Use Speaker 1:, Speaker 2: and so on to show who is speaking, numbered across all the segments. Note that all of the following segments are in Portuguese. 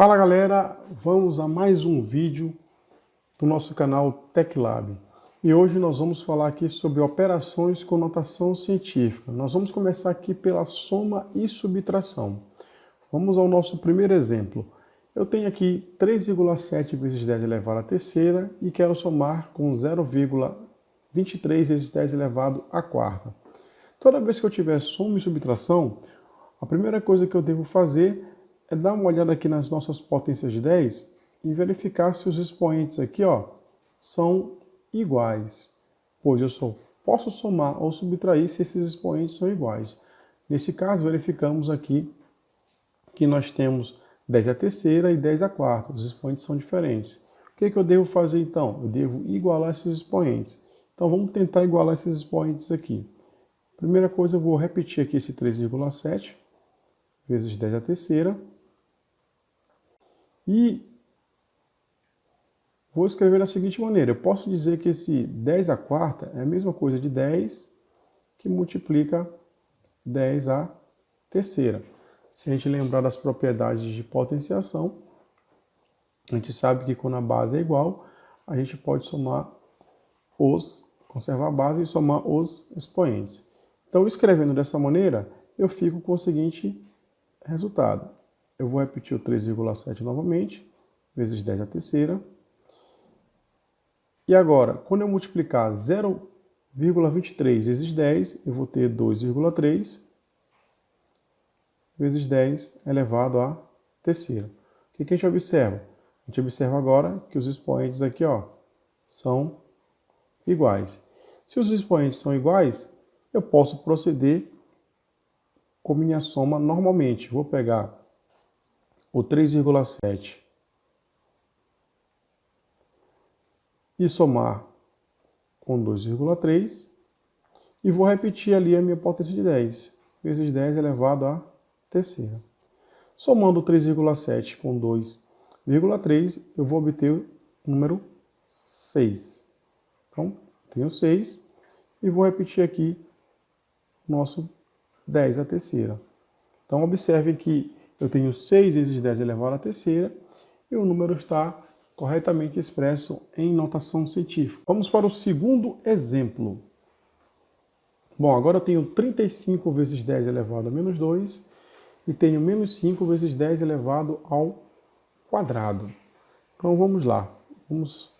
Speaker 1: Fala galera, vamos a mais um vídeo do nosso canal TecLab. E hoje nós vamos falar aqui sobre operações com notação científica. Nós vamos começar aqui pela soma e subtração. Vamos ao nosso primeiro exemplo. Eu tenho aqui 3,7 vezes 10 elevado à terceira e quero somar com 0,23 vezes 10 elevado à quarta. Toda vez que eu tiver soma e subtração, a primeira coisa que eu devo fazer é dar uma olhada aqui nas nossas potências de 10 e verificar se os expoentes aqui são iguais, pois eu só posso somar ou subtrair se esses expoentes são iguais. Nesse caso, verificamos aqui que nós temos 10 à terceira e 10 à quarta, os expoentes são diferentes. O que eu devo fazer então? Eu devo igualar esses expoentes. Então vamos tentar igualar esses expoentes aqui. Primeira coisa, eu vou repetir aqui esse 3,7 vezes 10 à terceira. E vou escrever da seguinte maneira. Eu posso dizer que esse 10 à quarta é a mesma coisa de 10 que multiplica 10 à terceira. Se a gente lembrar das propriedades de potenciação, a gente sabe que quando a base é igual, a gente pode conservar a base e somar os expoentes. Então, escrevendo dessa maneira, eu fico com o seguinte resultado. Eu vou repetir o 3,7 novamente, vezes 10 à terceira. E agora, quando eu multiplicar 0,23 vezes 10, eu vou ter 2,3 vezes 10 elevado à terceira. O que a gente observa? A gente observa agora que os expoentes aqui são iguais. Se os expoentes são iguais, eu posso proceder com minha soma normalmente. Vou pegar o 3,7 e somar com 2,3 e vou repetir ali a minha potência de 10, vezes 10 elevado à terceira. Somando 3,7 com 2,3, eu vou obter o número 6. Então, tenho 6 e vou repetir aqui o nosso 10 à terceira. Então, observem que eu tenho 6 vezes 10 elevado à terceira e o número está corretamente expresso em notação científica. Vamos para o segundo exemplo. Bom, agora eu tenho 35 vezes 10 elevado a menos 2 e tenho menos 5 vezes 10 elevado ao quadrado. Então vamos lá. Vamos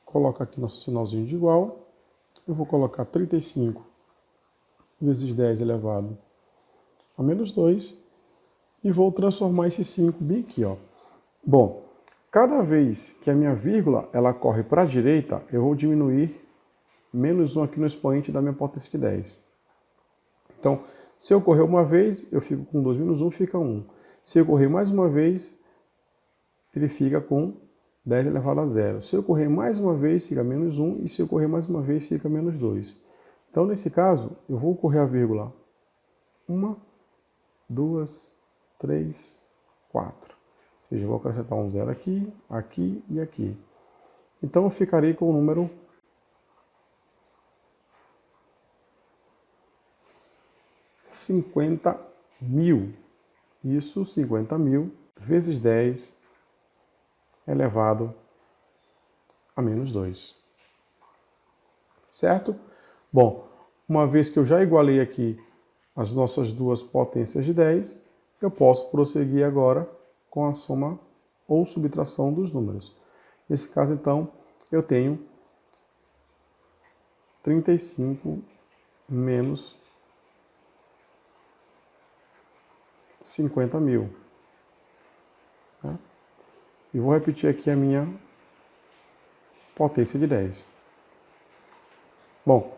Speaker 1: colocar aqui nosso sinalzinho de igual. Eu vou colocar 35 vezes 10 elevado a menos 2 e vou transformar esse 5 bem aqui. Bom, cada vez que a minha vírgula ela corre para a direita, eu vou diminuir menos 1 aqui no expoente da minha potência de 10. Então, se eu correr uma vez, eu fico com 2 menos 1, fica 1. Se eu correr mais uma vez, ele fica com 10 elevado a 0. Se eu correr mais uma vez, fica menos 1. E se eu correr mais uma vez, fica menos 2. Então, nesse caso, eu vou correr a vírgula 1, 2, 3, 4. Ou seja, eu vou acrescentar um 0 aqui, aqui e aqui. Então, eu ficarei com o número 50.000. Isso, 50.000 vezes 10 elevado a menos 2. Certo? Bom, uma vez que eu já igualei aqui as nossas duas potências de 10, eu posso prosseguir agora com a soma ou subtração dos números. Nesse caso, então, eu tenho 35 menos 50.000. E vou repetir aqui a minha potência de 10. Bom,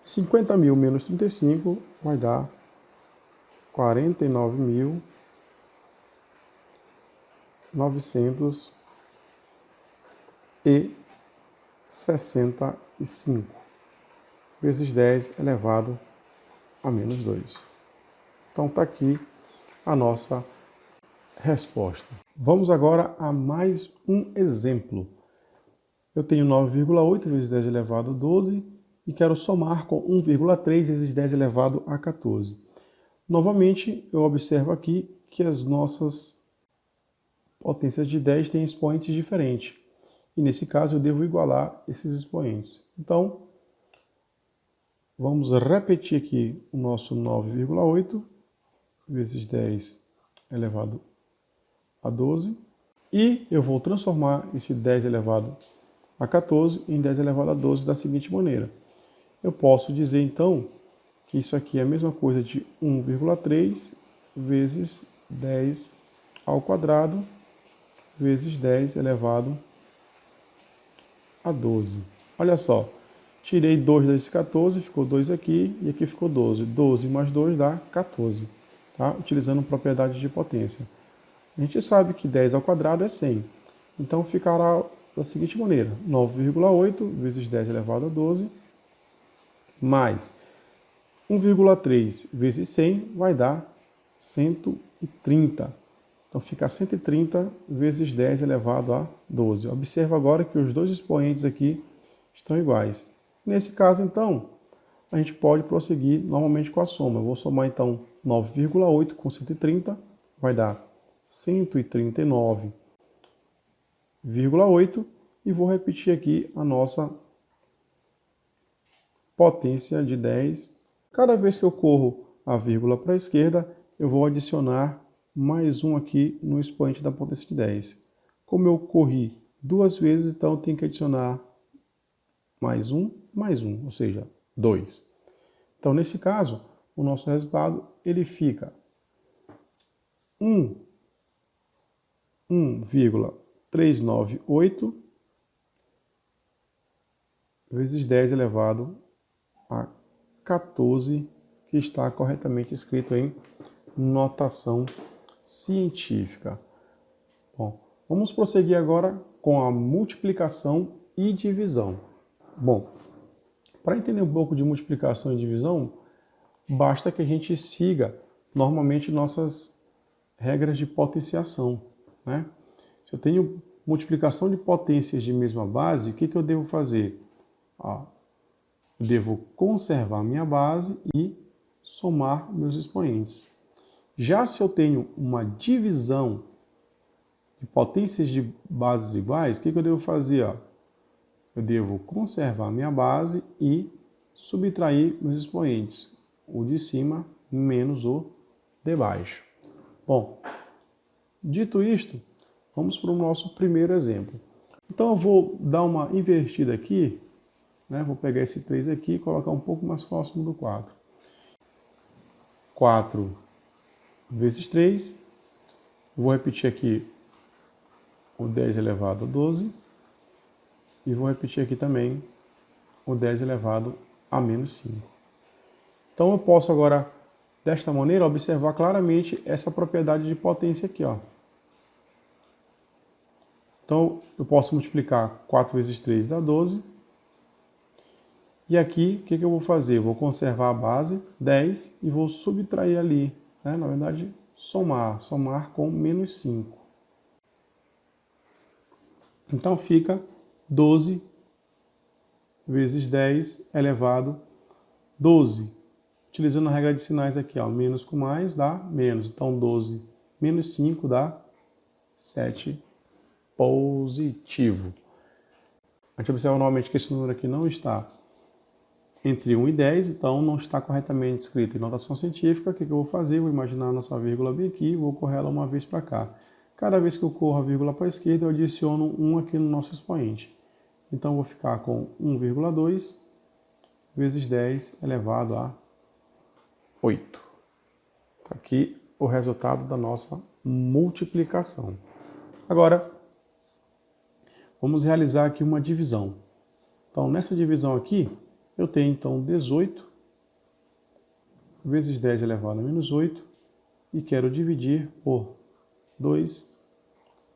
Speaker 1: 50.000 menos 35 vai dar 49.965 vezes 10 elevado a menos 2. Então está aqui a nossa resposta. Vamos agora a mais um exemplo. Eu tenho 9,8 vezes 10 elevado a 12 e quero somar com 1,3 vezes 10 elevado a 14. Novamente, eu observo aqui que as nossas potências de 10 têm expoentes diferentes. E nesse caso eu devo igualar esses expoentes. Então, vamos repetir aqui o nosso 9,8 vezes 10 elevado a 12. E eu vou transformar esse 10 elevado a 14 em 10 elevado a 12 da seguinte maneira. Eu posso dizer então que isso aqui é a mesma coisa de 1,3 vezes 10 ao quadrado vezes 10 elevado a 12. Olha só, tirei 2 desse 14, ficou 2 aqui e aqui ficou 12. 12 mais 2 dá 14, tá? Utilizando propriedades de potência. A gente sabe que 10 ao quadrado é 100. Então ficará da seguinte maneira, 9,8 vezes 10 elevado a 12, mais 1,3 vezes 100 vai dar 130. Então fica 130 vezes 10 elevado a 12. Observa agora que os dois expoentes aqui estão iguais. Nesse caso, então, a gente pode prosseguir normalmente com a soma. Eu vou somar, então, 9,8 com 130, vai dar 139,8 e vou repetir aqui a nossa potência de 10. Cada vez que eu corro a vírgula para a esquerda, eu vou adicionar mais um aqui no expoente da potência de 10. Como eu corri duas vezes, então eu tenho que adicionar mais um, ou seja, 2. Então, nesse caso, o nosso resultado ele fica 1,398 vezes 10 elevado a 14, que está corretamente escrito em notação científica. Bom, vamos prosseguir agora com a multiplicação e divisão. Bom, para entender um pouco de multiplicação e divisão, basta que a gente siga normalmente nossas regras de potenciação, né? Se eu tenho multiplicação de potências de mesma base, o que eu devo fazer? Eu devo conservar minha base e somar meus expoentes. Já se eu tenho uma divisão de potências de bases iguais, o que eu devo fazer? Eu devo conservar minha base e subtrair meus expoentes. O de cima menos o de baixo. Bom, dito isto, vamos para o nosso primeiro exemplo. Então eu vou dar uma invertida aqui, né? Vou pegar esse 3 aqui e colocar um pouco mais próximo do 4. 4 vezes 3, vou repetir aqui o 10 elevado a 12 e vou repetir aqui também o 10 elevado a menos 5. Então eu posso agora, desta maneira, observar claramente essa propriedade de potência aqui. Então eu posso multiplicar 4 vezes 3 dá 12. E aqui, o que eu vou fazer? Eu vou conservar a base, 10, e vou subtrair ali, né? Na verdade, somar com menos 5. Então fica 12 vezes 10 elevado a 12. Utilizando a regra de sinais aqui, menos com mais dá menos. Então 12 menos 5 dá 7 positivo. A gente observa novamente que esse número aqui não está entre 1 e 10, então não está corretamente escrito em notação científica. O que eu vou fazer? Vou imaginar a nossa vírgula bem aqui e vou correr ela uma vez para cá. Cada vez que eu corro a vírgula para a esquerda, eu adiciono 1 aqui no nosso expoente. Então, eu vou ficar com 1,2 vezes 10 elevado a 8. Está aqui o resultado da nossa multiplicação. Agora, vamos realizar aqui uma divisão. Então, nessa divisão aqui, eu tenho então 18 vezes 10 elevado a menos 8 e quero dividir por 2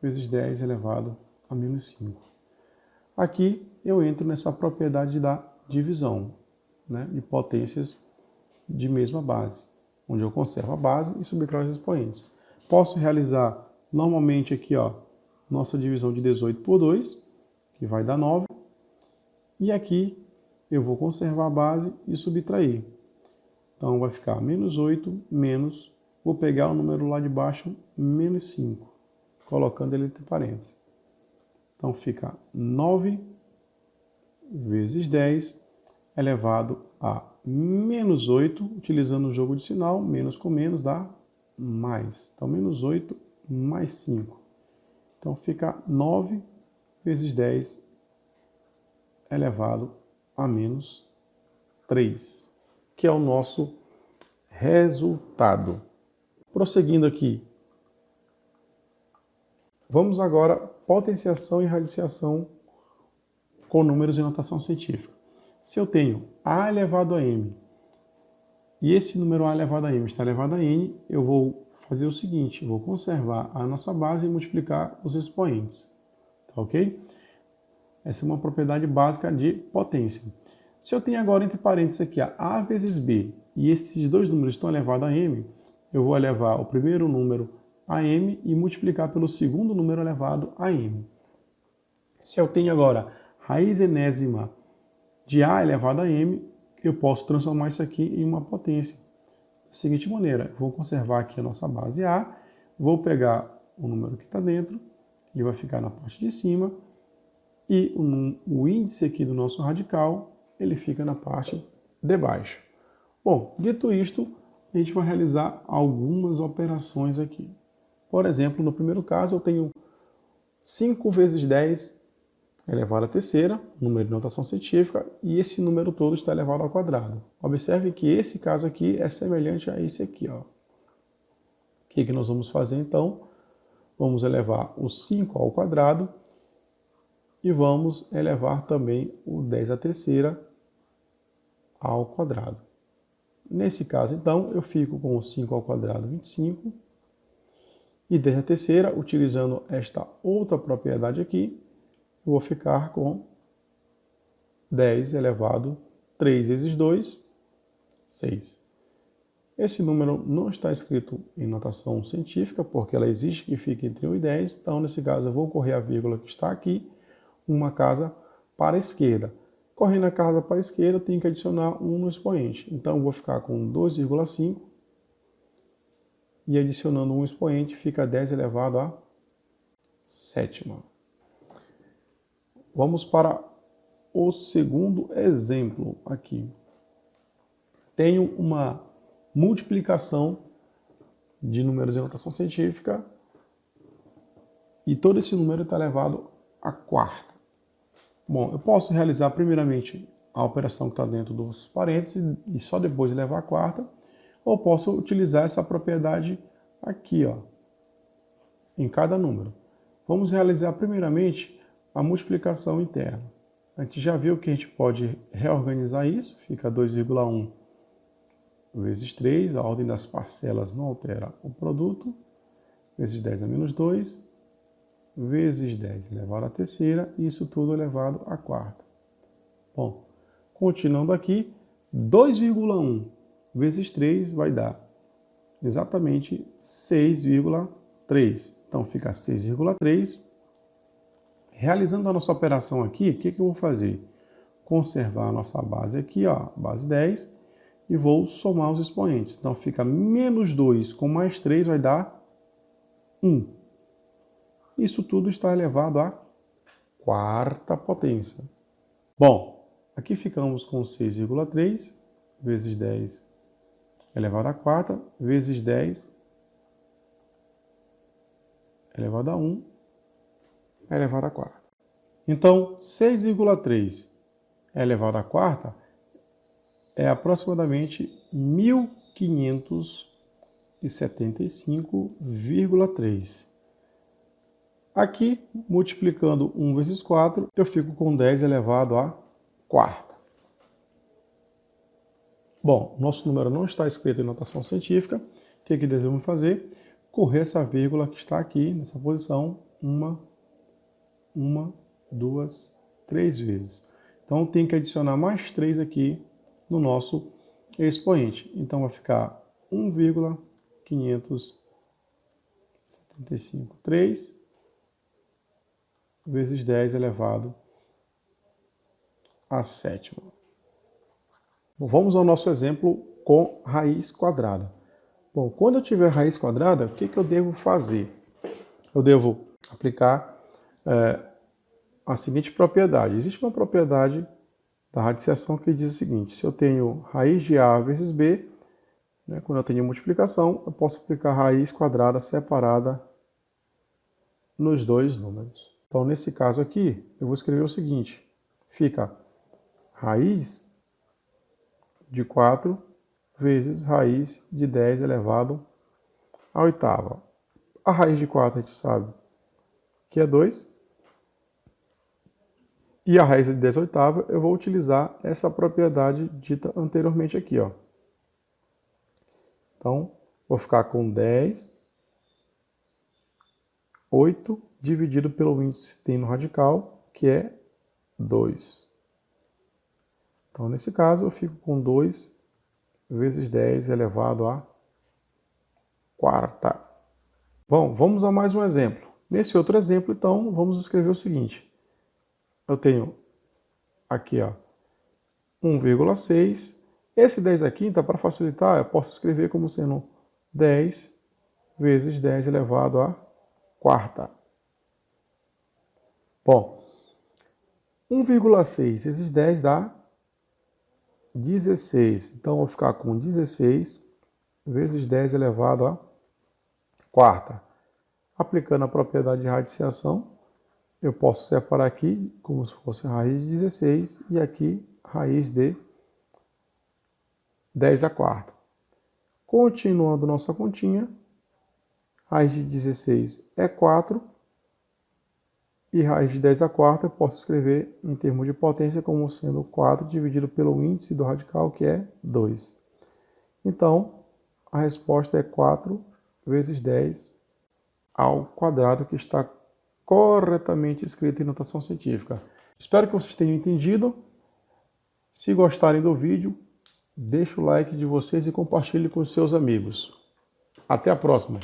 Speaker 1: vezes 10 elevado a menos 5. Aqui eu entro nessa propriedade da divisão, né, de potências de mesma base, onde eu conservo a base e subtraio os expoentes. Posso realizar normalmente aqui, nossa divisão de 18 por 2, que vai dar 9. E aqui eu vou conservar a base e subtrair. Então vai ficar menos 8 menos, vou pegar o número lá de baixo, menos 5. colocando ele entre parênteses. Então fica 9 vezes 10 elevado a menos 8, utilizando o jogo de sinal, menos com menos dá mais. Então, menos 8 mais 5. Então, fica 9 vezes 10 elevado a menos 3, que é o nosso resultado. Prosseguindo aqui, vamos agora potenciação e radiciação com números em notação científica. Se eu tenho A elevado a M e esse número A elevado a M está elevado a N, eu vou fazer o seguinte, vou conservar a nossa base e multiplicar os expoentes. Tá ok? Essa é uma propriedade básica de potência. Se eu tenho agora entre parênteses aqui A vezes B e esses dois números estão elevados a M, eu vou elevar o primeiro número a M e multiplicar pelo segundo número elevado a M. Se eu tenho agora raiz enésima de A elevado a M, eu posso transformar isso aqui em uma potência. Da seguinte maneira, vou conservar aqui a nossa base A, vou pegar o número que está dentro, ele vai ficar na parte de cima, e o índice aqui do nosso radical, ele fica na parte de baixo. Bom, dito isto, a gente vai realizar algumas operações aqui. Por exemplo, no primeiro caso, eu tenho 5 vezes 10 elevado à terceira, número de notação científica, e esse número todo está elevado ao quadrado. Observe que esse caso aqui é semelhante a esse aqui. Ó. O que nós vamos fazer então? Vamos elevar o 5 ao quadrado e vamos elevar também o 10 à terceira ao quadrado. Nesse caso, então, eu fico com o 5 ao quadrado, 25, e 10 à terceira, utilizando esta outra propriedade aqui, eu vou ficar com 10 elevado a 3 vezes 2, 6. Esse número não está escrito em notação científica, porque ela exige que fique entre 1 e 10, então, nesse caso, eu vou correr a vírgula que está aqui, uma casa para a esquerda. Correndo a casa para a esquerda, eu tenho que adicionar 1 no expoente. Então, eu vou ficar com 2,5 e adicionando um expoente fica 10 elevado a sétima. Vamos para o segundo exemplo aqui. Tenho uma multiplicação de números em notação científica e todo esse número está elevado à quarta. Bom, eu posso realizar primeiramente a operação que está dentro dos parênteses e só depois levar à quarta, ou posso utilizar essa propriedade aqui, ó, em cada número. Vamos realizar primeiramente a multiplicação interna. A gente já viu que a gente pode reorganizar isso, fica 2,1 vezes 3, a ordem das parcelas não altera o produto, vezes 10 a menos 2, vezes 10 elevado à terceira, e isso tudo elevado à quarta. Bom, continuando aqui, 2,1 vezes 3 vai dar exatamente 6,3. Então fica 6,3. Realizando a nossa operação aqui, o que eu vou fazer? Conservar a nossa base aqui, ó, base 10, e vou somar os expoentes. Então fica menos 2 com mais 3 vai dar 1. Isso tudo está elevado à quarta potência. Bom, aqui ficamos com 6,3 vezes 10 elevado à quarta, vezes 10 elevado a 1 elevado à quarta. Então, 6,3 elevado à quarta é aproximadamente 1575,3. Aqui, multiplicando 1 vezes 4, eu fico com 10 elevado à quarta. Bom, nosso número não está escrito em notação científica. O que devemos fazer? Correr essa vírgula que está aqui, nessa posição, uma, 2, 3 vezes. Então, tem que adicionar mais 3 aqui no nosso expoente. Então, vai ficar 1,575,3 vezes 10 elevado à sétima. Bom, vamos ao nosso exemplo com raiz quadrada. Bom, quando eu tiver raiz quadrada, o que eu devo fazer? eu devo aplicar a seguinte propriedade. Existe uma propriedade da radiciação que diz o seguinte: se eu tenho raiz de A vezes B, né, quando eu tenho multiplicação, eu posso aplicar raiz quadrada separada nos dois números. Então, nesse caso aqui, eu vou escrever o seguinte: fica raiz de 4 vezes raiz de 10 elevado à oitava. A raiz de 4 a gente sabe que é 2. E a raiz de 10 oitava, eu vou utilizar essa propriedade dita anteriormente aqui, ó. Então, vou ficar com 10, 8, dividido pelo índice tendo radical, que é 2. Então, nesse caso, eu fico com 2 vezes 10 elevado à quarta. Bom, vamos a mais um exemplo. Nesse outro exemplo, então, vamos escrever o seguinte. Eu tenho aqui, ó, 1,6. Esse 10 aqui, então, para facilitar, eu posso escrever como sendo 10 vezes 10 elevado à quarta. Bom, 1,6 vezes 10 dá 16. Então, eu vou ficar com 16 vezes 10 elevado à quarta. Aplicando a propriedade de radiciação, eu posso separar aqui como se fosse raiz de 16 e aqui raiz de 10 à quarta. Continuando nossa continha, raiz de 16 é 4 e raiz de 10 à quarta eu posso escrever em termos de potência como sendo 4 dividido pelo índice do radical, que é 2. Então, a resposta é 4 vezes 10 ao quadrado, que está corretamente escrito em notação científica. Espero que vocês tenham entendido. Se gostarem do vídeo, deixe o like de vocês e compartilhe com os seus amigos. Até a próxima!